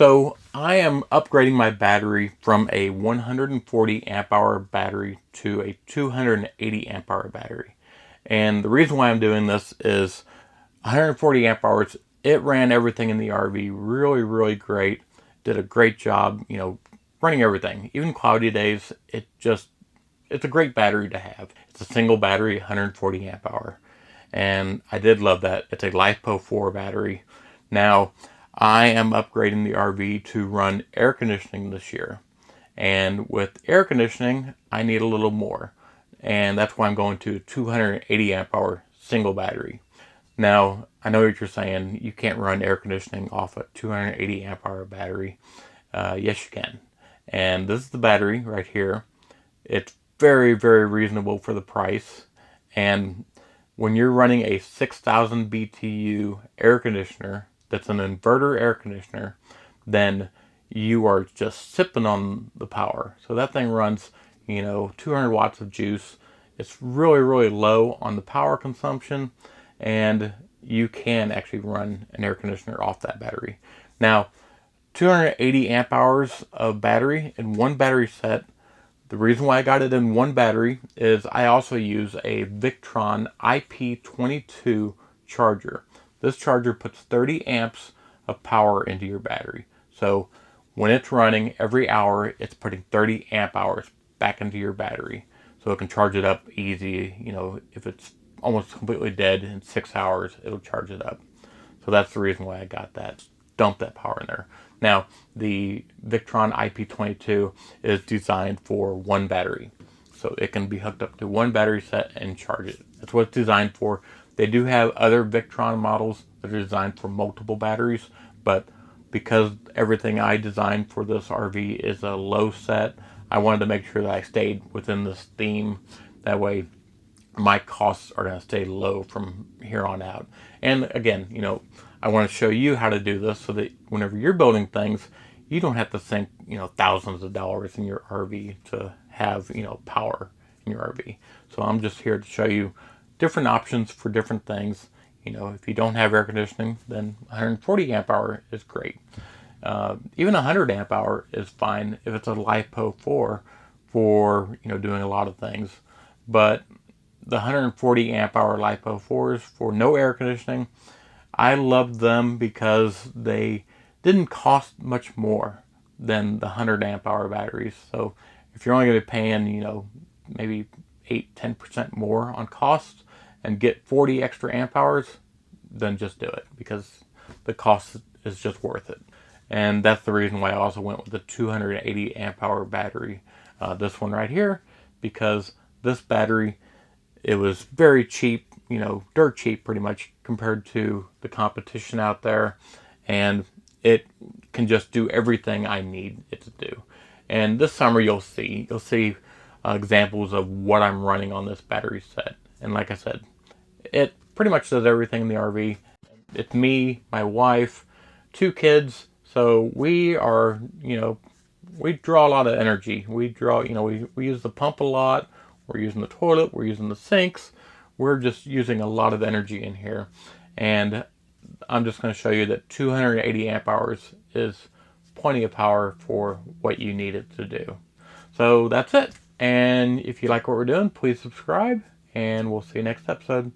So I am upgrading my battery from a 140 amp hour battery to a 280 amp hour battery. And the reason why I'm doing this is 140 amp hours, it ran everything in the RV really, really great. Did a great job, running everything. Even cloudy days, it's a great battery to have. It's a single battery, 140 amp hour. And I did love that. It's a LiFePO4 battery. Now, I am upgrading the RV to run air conditioning this year. And with air conditioning, I need a little more. And that's why I'm going to a 280 amp hour single battery. Now, I know what you're saying. You can't run air conditioning off a 280 amp hour battery. Yes, you can. And this is the battery right here. It's very, very reasonable for the price. And when you're running a 6,000 BTU air conditioner, that's an inverter air conditioner, then you are just sipping on the power. So that thing runs, 200 watts of juice. It's really, really low on the power consumption, and you can actually run an air conditioner off that battery. Now, 280 amp hours of battery in one battery set. The reason why I got it in one battery is I also use a Victron IP22 charger. This charger puts 30 amps of power into your battery. So when it's running every hour, it's putting 30 amp hours back into your battery. So it can charge it up easy. If it's almost completely dead in 6 hours, it'll charge it up. So that's the reason why I got that. Dump that power in there. Now, the Victron IP22 is designed for one battery. So it can be hooked up to one battery set and charge it. That's what it's designed for. They do have other Victron models that are designed for multiple batteries, but because everything I designed for this RV is a low set, I wanted to make sure that I stayed within this theme. That way, my costs are going to stay low from here on out. And again, I want to show you how to do this so that whenever you're building things, you don't have to sink, thousands of dollars in your RV to have, power in your RV. So I'm just here to show you different options for different things. If you don't have air conditioning, then 140 amp hour is great. Even 100 amp hour is fine if it's a LiFePO4 for, doing a lot of things. But the 140 amp hour LiFePO4s for no air conditioning, I love them because they didn't cost much more than the 100 amp hour batteries. So if you're only going to be paying, maybe 8-10% more on cost and get 40 extra amp hours, then just do it because the cost is just worth it. And that's the reason why I also went with the 280 amp hour battery, this one right here, because this battery, it was very cheap, dirt cheap pretty much compared to the competition out there. And it can just do everything I need it to do. And this summer you'll see examples of what I'm running on this battery set. And like I said, it pretty much does everything in the RV. It's me, my wife, 2 kids. So we are, we draw a lot of energy. We draw, we use the pump a lot. We're using the toilet. We're using the sinks. We're just using a lot of energy in here. And I'm just going to show you that 280 amp hours is plenty of power for what you need it to do. So that's it. And if you like what we're doing, please subscribe. And we'll see you next episode.